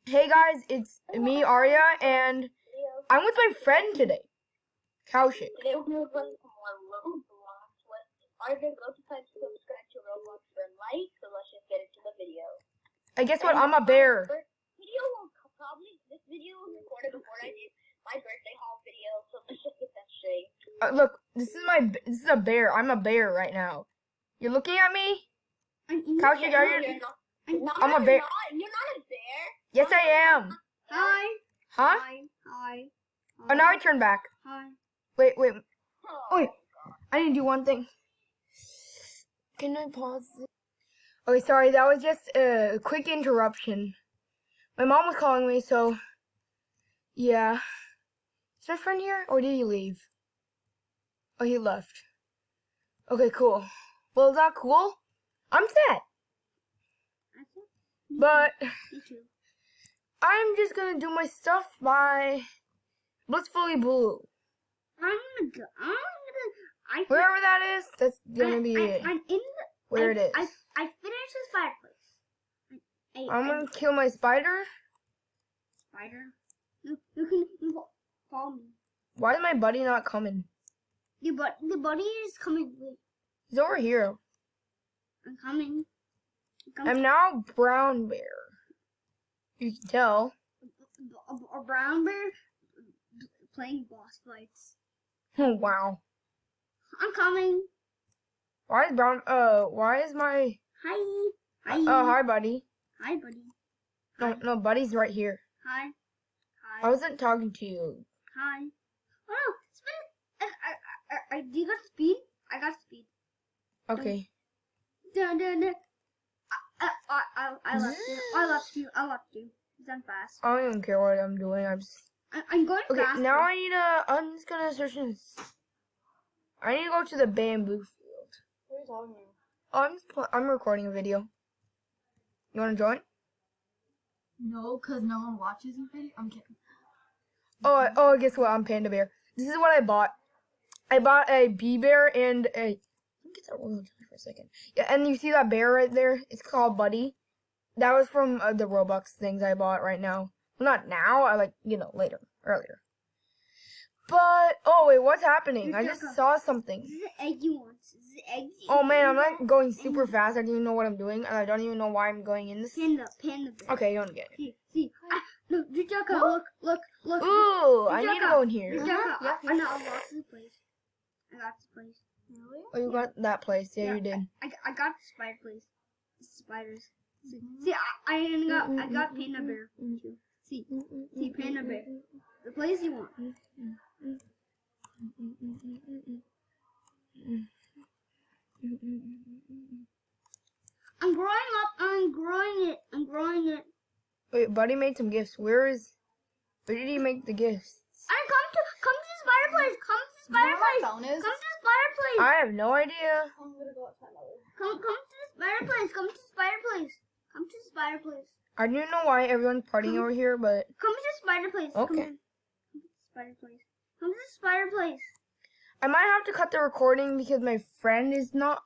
Hey guys, it's me, Arya, and I'm with my friend today, Kaushik. Today we're going to play some more Roblox. Are you going to go to type subscribe to Roblox for like? So let's just get into the video. And guess what? I'm a bear. This video was recorded before I did my birthday haul video, so let's just get that straight. Look, this is a bear. I'm a bear right now. You're looking at me? Kaushik, are you? I'm a bear. You're not a bear. Yes, I am. Hi. Huh? Hi. Oh, now I turn back. Hi. Wait. Oh, Wait. I need to do one thing. Can I pause this? Okay, sorry. That was just a quick interruption. My mom was calling me, so yeah. Is my friend here, or did he leave? Oh, he left. Okay, cool. Well, is that cool? I'm set. But Me too. I'm just gonna do my stuff by Blissfully Blue. Wherever that is, that's gonna be it. I'm in Where it is. I finished this fireplace. I'm gonna kill my spider. Spider. You can follow me. Why is my buddy not coming? The buddy is coming. Wait, He's over here. I'm coming. I'm now Brown Bear. You can tell. A brown bear playing boss fights. Oh, wow. I'm coming. Why is my... Hi. Hi. Oh, hi, buddy. Hi, buddy. No, buddy's right here. Hi. I Hi. wasn't talking to you. Hi. Oh no, spin. Do you got speed? I got speed. Okay. Dun. I left you. Done fast. I don't even care what I'm doing. I'm going Okay, faster. now I'm just gonna search this. I need to go to the bamboo field. what are you talking about? Oh, I'm recording a video. You wanna join? No, because no one watches the video. I'm kidding. Oh, guess what? I'm Panda Bear. This is what I bought. I bought a bee bear and a... Let me get that royal jelly for a second. Yeah, and you see that bear right there? It's called Buddy. That was from the Robux things I bought right now. Well, not now. I earlier. But, oh wait, what's happening? I just saw something. This is the egg you want. This is the egg you Oh man, I'm want. like going super fast. I don't even know what I'm doing. And I don't even know why I'm going in this. Panda bear. Okay, you don't get it. See. No, Jujaka, look. Ooh, I need to go in here. Jujaka, I got this place. Really? Oh, you got that place. Yeah, you did. I got the spider place. The spiders. See, I got Panda Bear too. See, Panda Bear. The place you want. I'm growing it. Wait, Buddy made some gifts. Where did he make the gifts? Come to the spider place. Come to the spider place. phone is? Come to the spider place. I have no idea. I'm gonna go outside now. Come to the spider place. Come to the spider place. Come to the spider place. I don't know why everyone's partying over here, but Come to the spider place. okay. Come to the spider place. Come to the spider place. I might have to cut the recording because my friend is not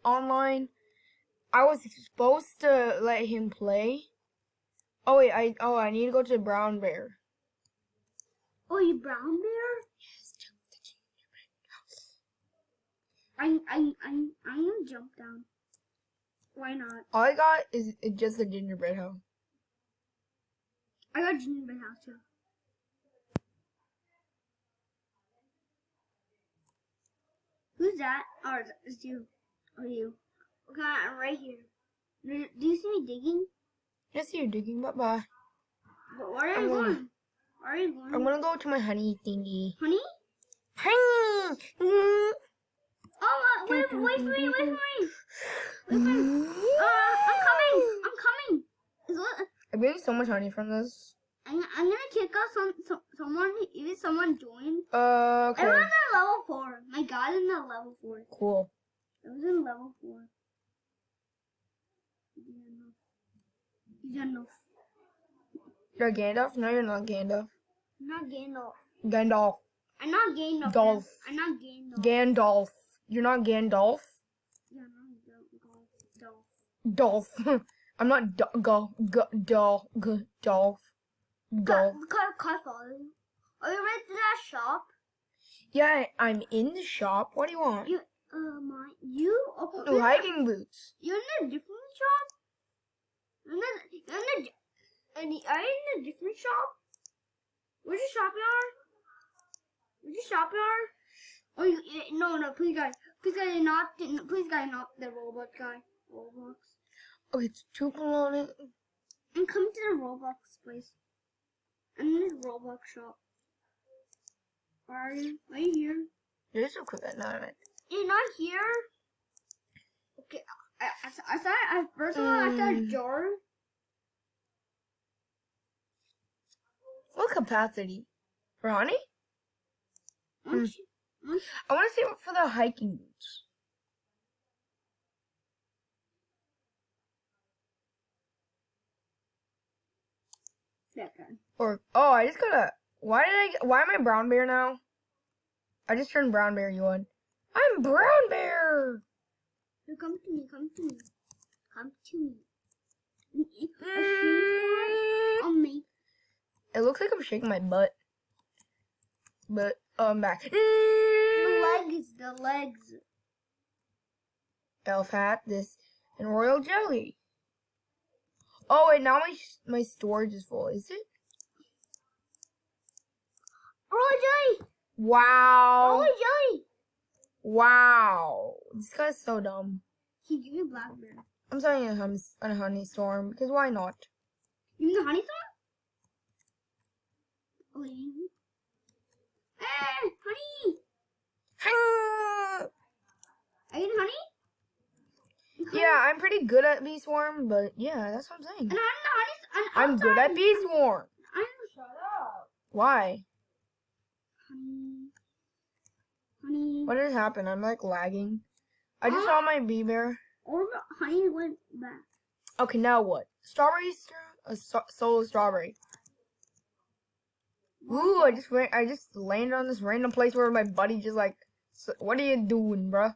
online. I was supposed to let him play. Oh wait, I need to go to the Brown Bear. Oh, you brown bear? Yes, jump the gingerbread house. I'm gonna jump down. Why not? All I got is just a gingerbread house. I got gingerbread house too. Who's that? Oh, it's you. Oh, you. Okay, I'm right here. Do you see me digging? Yes, you're digging. Bye bye. But where are you going? Where are you going? I'm gonna go to my honey thingy. Honey? Honey. Oh, wait for me. I'm coming. I'm getting so much honey from this. I'm gonna kick out someone. Even someone joined. Okay. Everyone's at level 4. My god is at level 4. Cool. It was in level 4. He's enough. You're Gandalf? No, you're not Gandalf. I'm not Gandalf. Gandalf. I'm not Gandalf. Dolph. I'm not Gandalf. Gandalf. You're not Gandalf? Yeah, I'm not Dolph. Dolph. I'm not Dolph. Go. Cut follow you. Are you right to that shop? Yeah, I'm in the shop. What do you want? You oh, Ooh, hiking boots. you're in a different shop? Are you in a different shop? Where's your shop yard? Where's your shop yard? Oh, no, please guys, not the Roblox guy. Roblox. Okay, it's 2 on it. And come to the Roblox place. I'm in the Roblox shop. Where are you? Are you here? You're so quick at night. You're not here? Okay, first of all, I saw a jar. What capacity? For honey? Once I want to see for the hiking boots. that guy. Or, oh, I just gotta, why am I brown bear now? I just turned brown bear, you won. I'm brown bear! No, come to me. Come to me. I'll make. It looks like I'm shaking my butt. But, I'm back. The legs. Elf hat, this, and royal jelly. Oh, wait, now my storage is full, is it? Royal jelly. Wow. Royal jelly. Wow. This guy's so dumb. He give you black bear. I'm starting a honey storm, because why not? You mean the honey storm? Oh, you. Hey, honey. Are you in honey? Yeah, I'm pretty good at bee swarm, but yeah, that's what I'm saying. And I'm the honey. I'm good at bee swarm. Shut up. Why? Honey. What did happen? I'm like lagging. I just saw my bee bear. Or the honey went back. Okay, now what? Strawberry, solo strawberry. Ooh, I just landed on this random place where my buddy just like, what are you doing, bruh?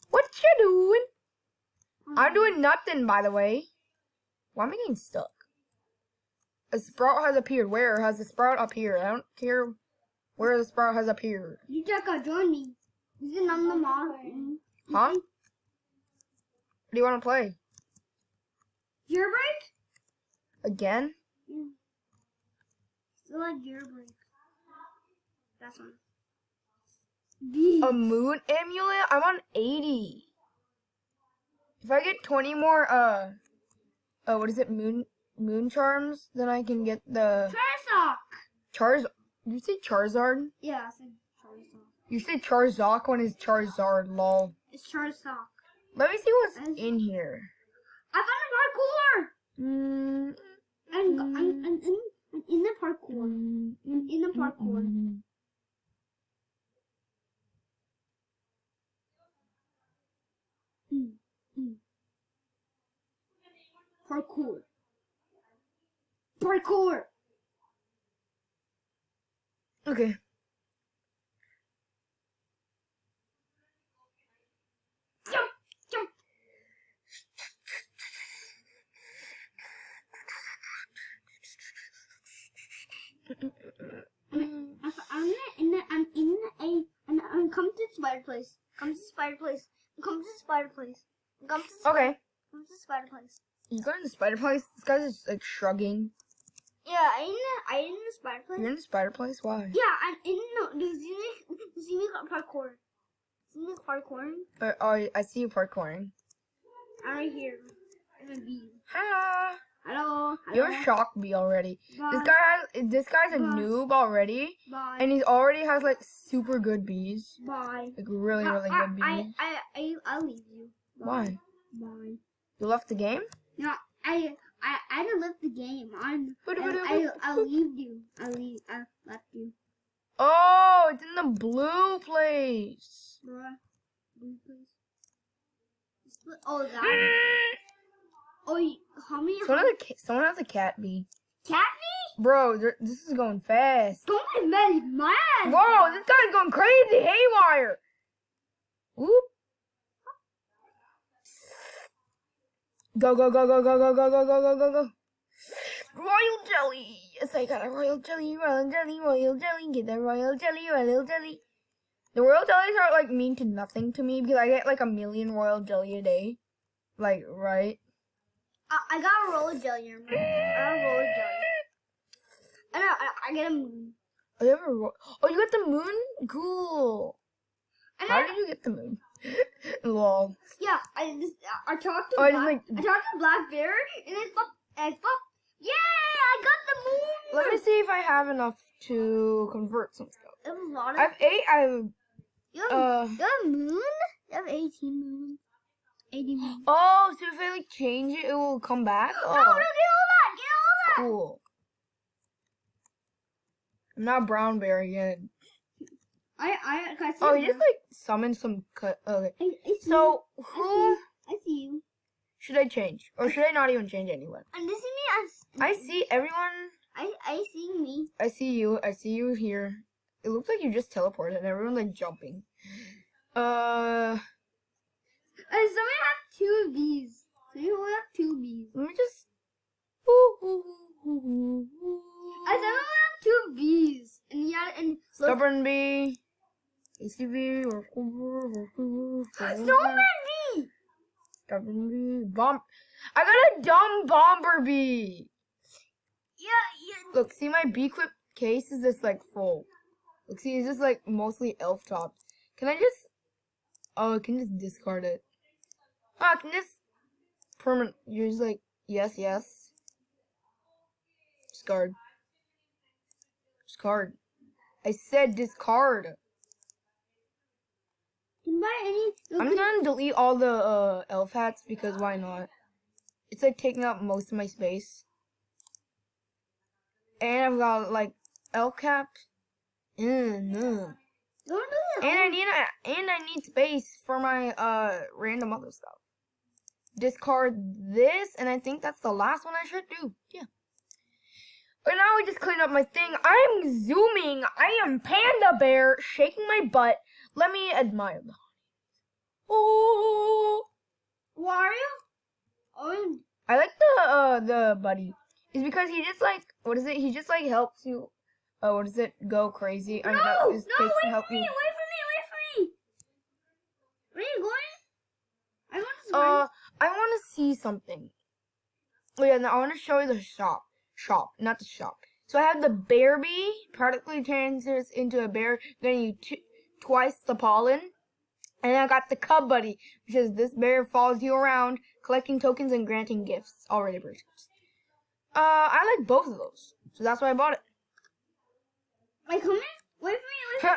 What you doing? I'm doing nothing, by the way. Why am I getting stuck? A sprout has appeared. Where has the sprout appeared? I don't care where the sprout has appeared. You just got join me. This is not the mom. Huh? What do you want to play? Jailbreak? Again? Yeah. Still like jailbreak. That's one. A moon amulet? I'm on 80. If I get 20 more, what is it? Moon charms, then I can get the Charizard. You say Charizard? Yeah, I said Charizard. You say Charizard when it's Charizard, lol. It's Charizard. Let me see what's in here. I found a parkour. I'm in the parkour. I'm in the parkour. Parkour. Parkour. Okay. Jump, jump. I'm come to the spider place. Come to the spider place. Come to the spider place. Come to the Okay. Come to the spider place. You going to the spider place? This guy's just like shrugging. Yeah, I in the spider place. You're in the spider place? Why? Yeah, I'm in the see me parkour. See me parkouring? Oh, I see you parkouring. I'm right here. I'm a bee. Hello. Hello. You're a shock bee already. Bye. This guy's a Bye. noob already, Bye. and he's already has like super good bees, Bye. like really good bees. I'll leave you. Bye. Why? Bye. You left the game? No, I didn't left the game. I leave you. I left you. Oh, it's in the blue place. Bruh. Blue place. Oh, that. Oh, how many? Someone has a cat bee. Cat bee? Bro, this is going fast. Don't get mad. Whoa, this guy's going crazy, haywire. Whoop. Go, go, go, go, go, go, go, go, go, go, go, go. Royal jelly. It's like got a royal jelly, royal jelly, royal jelly. Get the royal jelly, royal jelly. The royal jellies are like mean to nothing to me because I get like 1,000,000 royal jelly a day. Like, right? I got a roll of jelly. I got a roll of jelly. And I get a moon. Oh, you have a oh, you got the moon? Cool. And How did you get the moon? Lol. Yeah, I talked to Oh, I Black, just, like- I talked to Black Bear, and I thought, yay! I got the moon. Let me see if I have enough to convert some stuff. It was a lot of. I have 8. I have You have a moon? You have 18 moons. 80 moons. oh, so if I like change it, it will come back. No, Oh, get all that. Get all that. cool. I'm not brown bear again. I see Oh, you he just now. like summoned some cut. Okay. I see So you. who I see you. should I change, or should I not even change anyone? And this is me. I see everyone. I see me. I see you. I see you here. It looks like you just teleported and everyone's like jumping. And somebody have 2 of these. So you only have 2 of these. Let me just. I someone have 2 of these. And yeah, and look, Stubborn bee. ACV. snowman bee. Stubborn bee. Bomb. I got a dumb bomber bee. Yeah. Look, see my bee equip case is just like full. Look, see, it's just like mostly elf tops. Can I just? Oh, I can just discard it. Oh, I can just permanent. You're just like yes. Discard. Discard. I said discard. Can buy any. I'm just gonna delete all the elf hats because why not? It's like taking up most of my space. And I've got like elf caps. No. Don't do that. And I need space for my random other stuff. Discard this, and I think that's the last one I should do. Yeah. And now I just cleaned up my thing. I'm zooming. I am Panda Bear shaking my butt. Let me admire the honey. Oh, Wario? Oh, I like the buddy. It's because he just like what is it? He just like helps you. What is it? Go crazy. I mean, no, his wait case for to me, help wait you. for me. Where are you going? I want to I want to see something. Oh yeah, now I want to show you the shop, not the shop. So I have the bear bee, practically turns into a bear, getting you twice the pollen. And I got the cub buddy, which is this bear follows you around, collecting tokens and granting gifts, already purchased. I like both of those, so that's why I bought it. Wait, come in. Wait for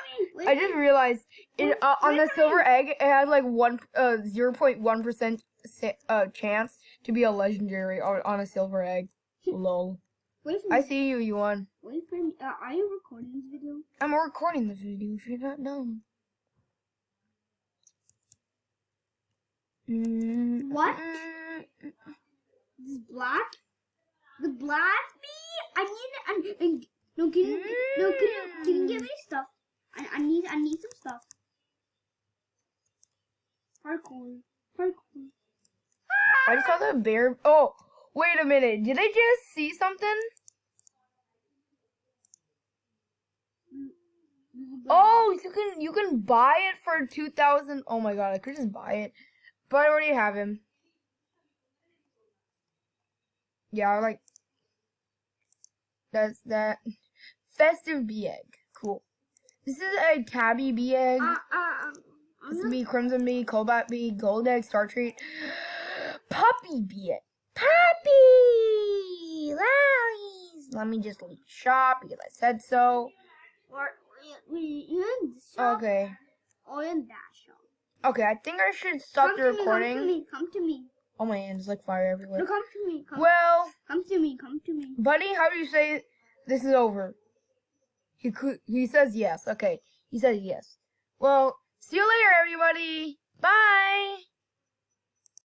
me. I just realized it on the silver egg, it has like 0.1% chance to be a legendary on a silver egg. Lol. Wait for me. I see you, Yuan. Wait for me. Are you recording this video? I'm recording the video if you're not dumb. What? This is black? The black bee? No, can you give me stuff? I need some stuff. Parkour. I just saw the bear. Oh, wait a minute. Did I just see something? Oh, you can buy it for 2,000. Oh my god, I could just buy it, but I already have him. Yeah, I like. That's that. Festive bee egg. Cool. This is a tabby bee egg. This would be crimson bee, cobalt bee, gold egg, star treat, puppy bee egg. Puppy! Lollies! Let me just leave shop because I said so. You in this shop? Okay. Or in that shop? Okay, I think I should stop the recording. Come to me. Oh my hand is like fire everywhere. No, come to me. Well, Come to me. buddy, how do you say this is over? He says yes. Okay, he says yes. Well, see you later, everybody. Bye.